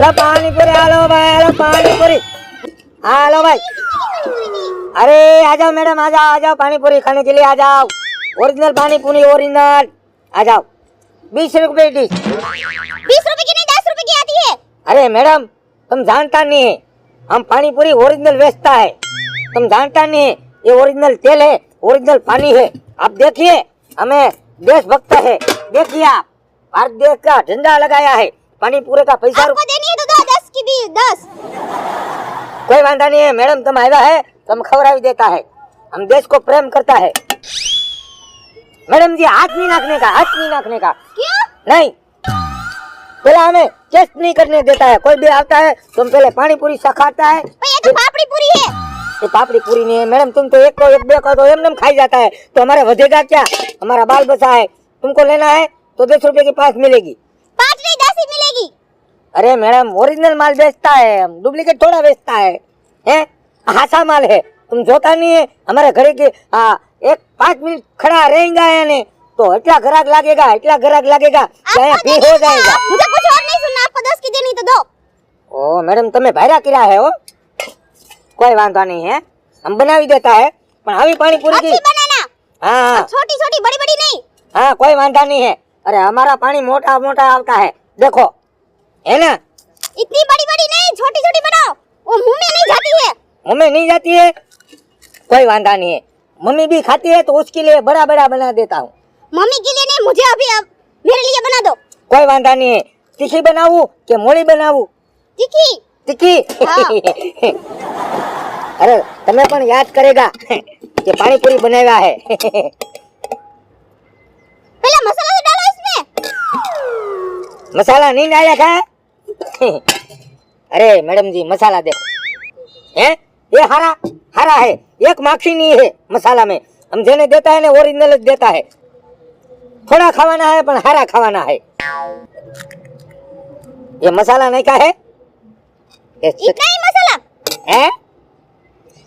अरे पानी पूरी आलो भाई, अरे पानी पूरी आलो भाई। अरे आ जाओ मैडम, आ जाओ पानी पूरी खाने के लिए आ जाओ। ओरिजिनल पानी पूरी ओरिजिनल, आ जाओ। 20 रुपए डिश। 20 रुपए की नहीं 10 रुपए की आती है। अरे मैडम तुम जानता नहीं है, हम पानी पूरी ओरिजिनल बेचता है। तुम जानता नहीं है, ये ओरिजिनल तेल है, ओरिजिनल पानी है। आप देखिए, हमें देशभक्त है। देखिए आप, भारत देश का झंडा लगाया है। पानी पूरे का पैसा आपको देनी है तो दो 10 की भी 10। कोई वादा नहीं है मैडम, तुम आया है तो हम खबरा भी देता है। हम देश को प्रेम करता है। मैडम जी हाथ नहीं नाखने का, हाथ नहीं नाखने का। क्यों? नहीं, पहले हमें टेस्ट नहीं करने देता है। कोई भी आता है तुम पहले पानी पूरी चखाता है। भाई ये तो पापड़ी पूरी है। ये पापड़ी पूरी नहीं है मैडम, तुम तो एक को एक बेको तो एम खाई जाता है, तो हमारा વધेगा क्या? हमारा बाल बचा है। तुमको लेना है तो 10 रुपए की 5 मिलेगी। 5 नहीं 10 ही मिलेगी। अरे मैडम ओरिजिनल माल बेचता है, हम डुप्लीकेट थोड़ा बेचता है। हैं हासा माल है, तुम जोता नहीं है। हमारे घरे के एक 5 मिनट खड़ा रहेगा यानी तो इतना ग्राहक लगेगा, इतना ग्राहक लगेगा क्या भी हो जाएगा। मुझे कुछ और नहीं सुनना, आपको 10 की देनी तो दो। ओ मैडम તમે ભાયરા કર્યા है हो, कोई वांधा नहीं है, हम बनावी देता है। पर हवी पानी पूरी की अच्छी बनाना। हाँ छोटी छोटी बड़ी बड़ी नहीं। हाँ कोई वांधा नहीं है। अरे हमारा पानी मोटा मोटा आता है, देखो है ना। इतनी बड़ी बड़ी नहीं, छोटी छोटी बनाओ, वो मुंह में नहीं जाती है। मुंह में नहीं जाती है, कोई वांधा नहीं है। मम्मी भी खाती है तो उसके लिए बड़ा बड़ा बना देता हूँ। मम्मी के लिए नहीं, मुझे अभी अब मेरे लिए बना दो। कोई वांधा नहीं है। तीखी बनाऊं कि मोड़ी बनाऊं? तीखी। तीखी हाँ। अरे તમે પણ યાદ કરેગા કે પાણીપુરી બનાવ્યા है। पहले मसाला तो डालो इसमें। मसाला नहीं डाला था? अरे मैडम जी मसाला देखो, हैं ये हरा हरा है, एक माखी नहीं है मसाला में। हम जेने देता है ना ओरिजिनल देता है। थोड़ा खावाना है पर हरा खावाना है। ये मसाला नहीं का है, इतना ही मसाला है?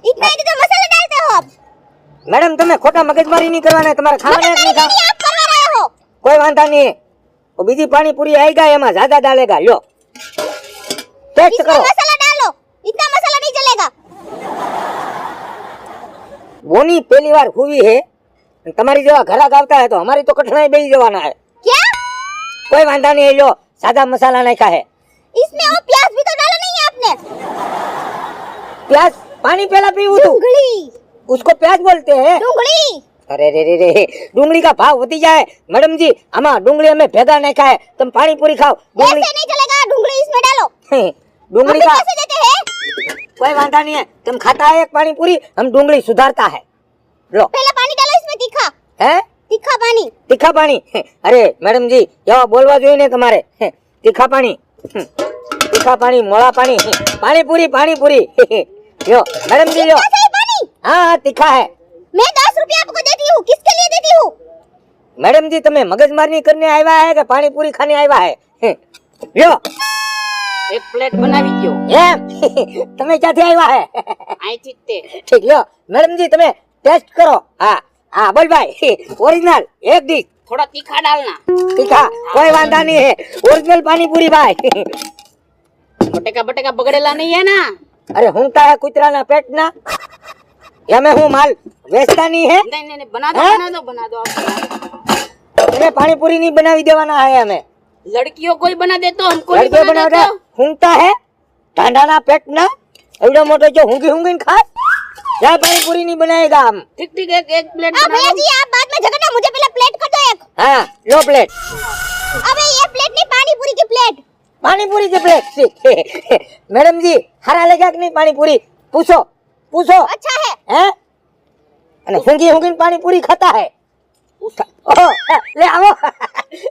इतना ही तो मसाला डालते हो आप। मैडम तुम्हें खोटा मगजमारी नहीं करवाना है, तुम्हारा खावाना है नहीं खा। आप करवा रहे हो। कोई वांधा नहीं है, वो बीजी पानी पूरी आएगा एमा ज्यादा डालेगा। लो टेस्ट इसमें करो। मसाला डालो, इतना मसाला नहीं चलेगा। बोनी पहली बार हुई है, तुम्हारी जेवा घराक आवता है तो हमारी तो कठिनाई बेही जवाना है। क्या? कोई वांधा नहीं है, लो सादा मसाला नहीं का है। इसमें वो प्याज भी तो डाला नहीं है आपने। प्याज पानी पहला पीऊ तू, डुंगली। उसको प्याज बोलते हैं। डुंगली। अरे रे रे रे, डूंगली का भाव वधी जाए मैडम जी। आमा डूंगली हमें भेगा नहीं खाए, तुम पानी पूरी खाओ। ऐसे नहीं चलेगा, डुंगली इसमें डालो। डूंगली हम का कैसे देते हैं? कोई वांधा नहीं है, तुम खाता है एक पानी पूरी, हम डूंगली सुधारता है। लो पहले पानी डालो इसमें, तीखा है, तीखा पानी। तीखा पानी। अरे मैडम जी एवा बोलवा જોઈએ ને તમારે। तीखा पानी, तीखा पानी, मोड़ा पानी, पानी पूरी। लो मैडम जी लो। तीखा सही पानी। हाँ तीखा है। मैं 10 रुपया आपको देती हूँ, किसके लिए देती हूँ? मैडम जी તમે મગજમારી करने आया है कि पानी पूरी खाने आया है? लो एक प्लेट बनावी दो। એમ તમે ક્યાંથી આવ્યા है? અહીંથી જ તે। ठीक लो मैडम जी તમે टेस्ट करो। हाँ हाँ बोल भाई, ओरिजिनल एक डिश थोड़ा तीखा डालना। तीखा, कोई वांधा नहीं है। ओरिजिनल पानी पूरी भाई। बटेका बगड़ेला नहीं है ना। अरे हूंता है कुतरा ना पेट ना, या मैं हूँ माल बेचता नहीं है। नहीं बना दो हैं? बना दो बना दो आप। तुम्हें पानी पूरी नहीं बनावी देवाना है हमें। लड़कियों को ही बना दे तो हमको लड़के नहीं बना बना दे, दे तो। हूंता है ठांडा ना पेट ना, एवढा मोटो जो हुंगी खाए या पानी पूरी नहीं बनाएगा हम। ठीक एक प्लेट हाँ बना भैया दो। जी, आप बाद में झगड़ना, मुझे पहले प्लेट कर दो एक। हाँ लो प्लेट, अबे ये प्लेट नहीं, पानी पूरी की प्लेट। पानी पूरी की प्लेट। मैडम जी हरा लेगा कि नहीं पानी पूरी? पूछो पूछो। अच्छा है। हैं? અને હુંગી પાણી પૂરી खाता है। ओहो, ले आओ।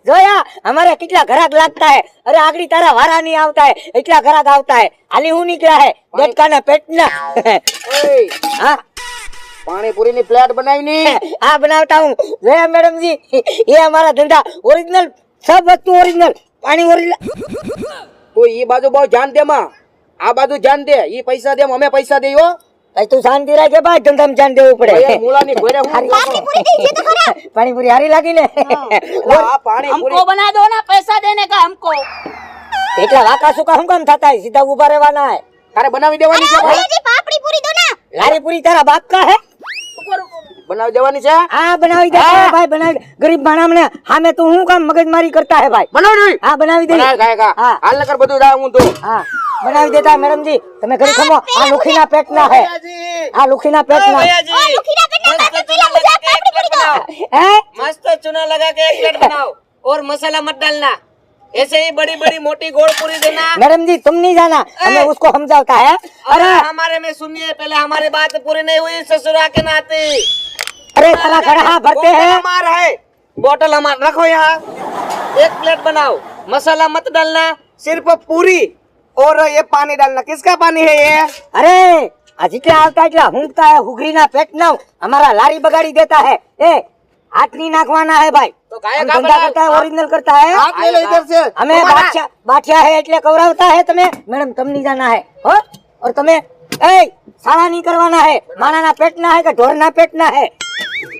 જોયા हमारे कितना ग्राहक लगता है। अरे आगड़ी तारा वारा नहीं आवता है, इतना ग्राहक आवता है। हाली हूँ निकला है गटका ना पेट ना। हाँ पानी पूरी ની પ્લેટ બનાવી ની। हाँ बनाता हूँ। जोया मैडम जी ये हमारा धंधा ओरिजिनल, सब वस्तु ओरिजिनल, पानी ओरिजिनल। तो ये बाजू बहुत जान दे माँ, आ बाजू जान दे, ये पैसा दे हमें पैसा दे हो। भाई तू शांति रह के भाई धंधा में जान देવું પડે। यार मूला नहीं गोरे हूँ। पानी पूरी दीजिए तो खरा। पानी पूरी हारी लगी ने। हाँ, पानी पूरी हमको बना दो ना, पैसा देने का हमको। એટલા વાકા સુકા શું કામ થતા है सीधा ऊपर રહેવાના है તારે બનાવી દેવાની છે ભાઈ भैया जी पापड़ी पूरी दो ना। लारी पूरी तारा बाप का है બનાવી દેવાની છે हाँ बनावी देता है भाई बनावी गरीब मानव ने हाँ मैं तू हूँ काम मगजमारी करता है भाई બનાવી દે हाँ बनावी दे બનાવ ખાય हाँ હાલ નકર બધું જા હું તો हाँ बनावी देता है मैडम जी તમે ઘડી ખમો આ લુખીના પેટના है આ લુખીના પેટના ओ लुखीना करना पापड़ी पूरी मुझे आप पापड़ी पूरी दो। है मस्त चूना लगा के एक प्लेट बनाओ और मसाला मत डालना ऐसे ही बड़ी बड़ी मोटी गोल पूरी देना। मैडम जी तुम नहीं जाना हमें उसको समझाता है अरे हमारे में सुनिए पहले हमारी बात पूरी नहीं हुई ससुरा के नाते अरे साला गढ़ा भरते बोतल हैं हमारा है बोतल हमारा रखो यहाँ एक प्लेट बनाओ मसाला मत डालना सिर्फ पूरी और ये पानी डालना किसका पानी है ये अरे आ जितना आता इतना हुंकता है हुगरीना पेटना हमारा लारी बगाड़ी देता है ए हाथ नहीं नाखवाना है भाई तो गाय हम का धंधा बना- करता है ओरिजिनल करता है હાથ લઈ લે ઇધર से हमें बाठिया है એટલે કવરાવતા है તમે मैडम तुम नहीं जाना है हो और તમે ए साला नहीं करवाना है मानाना पेटना है कि ढोरना पेटना है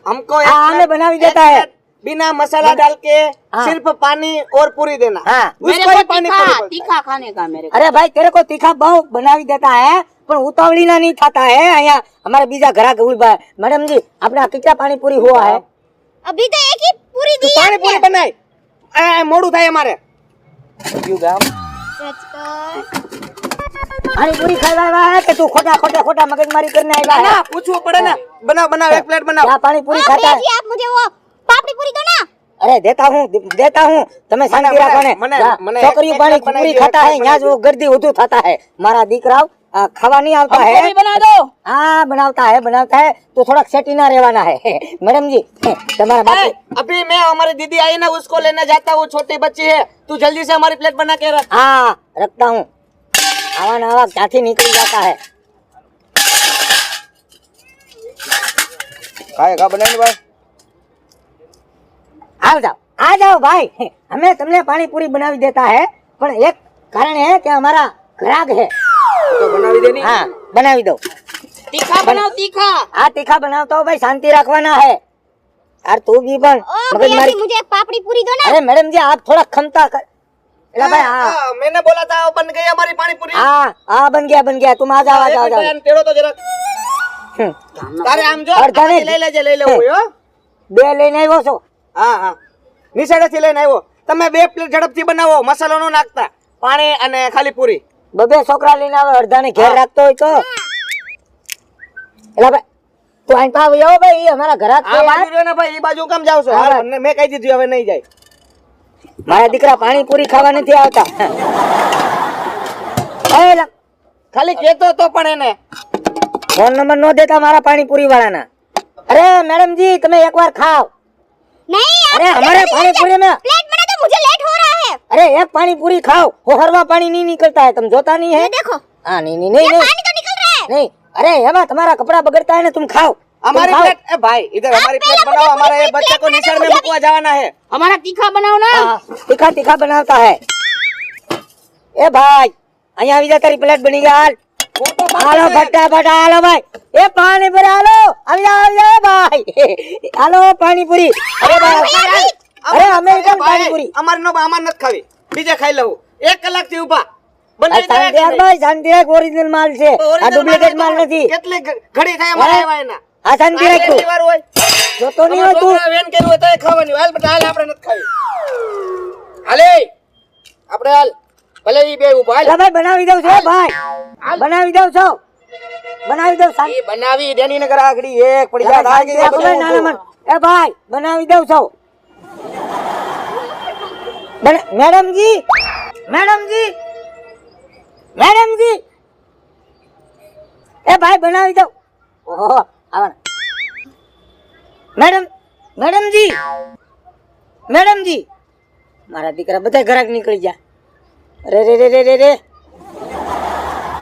हमको हाँ हमें बनावी देता है बिना मसाला डाल के हाँ। सिर्फ पानी और पूरी देना हाँ उसको ही पानी पूरी बोलते हैं। तीखा खाने का मेरे को। अरे भाई तेरे को तीखा भाव बनावी देता है पर उतावली ना नहीं खाता है અહીંયા हमारे बीजा घरा के उभा है मैडम जी अपना कितना पानी पूरी हुआ है अभी तो एक ही पूरी तू दी पानी पूरी बनाई ए मोड़ू થાય અમારે पानी पूरी खावा है कि तू खोटा खोटा खोटा मगजमारी करने आएगा है ના પૂછવું પડે ને બનાવ બનાવ એક પ્લેટ બનાવ क्या पानी पूरी ओ खाता भैया है जी आप मुझे वो पापड़ी पूरी दो ना। अरे देता हूँ તમે શાંતિ રાખો ને મને છોકરીઓ એક પાણી બનાવી પૂરી દે, ખાતા એક है यहाँ जो गर्दी વધુ થતા है मारा દીકરાઓ खावा नहीं आता है भी बना दो। हाँ बनाता है तो थोड़ा सेटी ना रहवाना है मैडम जी तुम्हारा बात ए, अभी मैं हमारी दीदी आई ना उसको लेने जाता हूँ छोटी बच्ची है तू जल्दी से हमारी प्लेट बना के रख हाँ रखता हूँ आवा नवा क्याथी निकल जाता है ખાય કા બનાવી ભાઈ आ जाओ भाई हमें तुमने पानी पूरी बनावी देता है पर एक कारण है कि हमारा ग्राहक है તો બનાવી દેની हाँ बनावी दो तीखा बनाओ तीखा। आ तीखा बनावता हो भाई शांति रखवाना है यार तू भी बन ओ भैया मगजमारी जी मुझे एक पापड़ी पूरी दो ना। अरे मैडम जी आप थोड़ा क्षमता कर अरे भाई हाँ मैंने बोला था बन गई हमारी पानी पूरी हाँ हाँ बन गया तुम आ जाओ टेढ़ो तो जरा हम्म, તારે આમ જો અડધા ને- લઈ લેજે લઈ લેવું હોય, હો બે લઈને આવ્યો છો હા હા નિશાળેથી લઈને આવ્યો તમે બે પ્લેટ ઝડપથી બનાવો મસાલો નો નાખતા પાણી અને ખાલી પૂરી બબે છોકરા લઈને આવે અડધાને ઘેર રાખતો હોય તો એલા ભાઈ તું અહીં પાવ આવો ભાઈ ઈ અમારા ઘરાક છે આ યાર બાજુ રહ્યો ને ભાઈ એ બાજુ કેમ જાવ છો હા, હાલ, મેં કહી દીધું હવે નહીં જાય મારા દીકરા પાણી પૂરી ખાવા નથી આવતા એ લા, ખાલી કહેતો તો પણ એને ફોન નંબર નો દેતા મારા પાણી પૂરી વાળાના અરે मैडम जी તમે એકવાર ખાઓ नहीं आप अरे हमारे पानी पूरी में प्लेट बना दो मुझे लेट हो रहा है। अरे एक पानी पूरी खाओ होहरवा पानी नहीं निकलता है तुम जोता नहीं है ये देखो हाँ नहीं पानी तो निकल रहा है। नहीं अरे हेमा तुम्हारा कपड़ा बगड़ता है ना तुम खाओ हमारी खाओ। प्लेट ए भाई इधर हमारी प्लेट पहले बनाओ मुझे हमारा ये पूरी बच्चे को प्लेट निशान में बना दो, मुकवा जाना है हमारा तीखा बनाओ ना। हाँ, तीखा तीखा बनाता है ए भाई અહીંયા આવી જા તારી પ્લેટ બની ગઈ હાલ હાલો ફટાફટ હાલો ભાઈ એ પાણી પૂરી હાલો આવી જાઓ ભાઈ હાલો પાણી પૂરી અરે ભાઈ અરે અમેરિકન પાણી પૂરી અમારે નો અમાર નથી ખાવી બીજે ખાઈ લઉં 1 કલાકથી ઊભા બનાવી શાંતિ દેવા રાખ ભાઈ શાંતિ રાખ ઓરિજિનલ માલ છે આ ડુપ્લિકેટ માલ નથી કેટલી ઘડી થાય અમારે આવ્યા એના આ શાંતિ રાખ તું કેટલી વાર હોય જોતો નહીં હોય તું છોકરા વેન કર્યું હોય તો એ ખાવાની હાલ બેટા હાલ આપણે નથી ખાવી હાલે આપણે હાલ ભલે ઈ બે ઊભા હાલ લા ભાઈ બનાવી દઉં છો ભાઈ બનાવી દઉં છો બનાવી દઉં શાંતિ ઈ બનાવી દેની નગર આગળી એક પડી જાય શાંતિ રાખો ભાઈ, નાના મન. એ ભાઈ બનાવી દઉં છો मैडम जी ए भाई बनावी दो ओहो आवा मैडम जी मारा दीकरा બધા ઘરાક નીકળી ગયા રે रे रे रे रे रे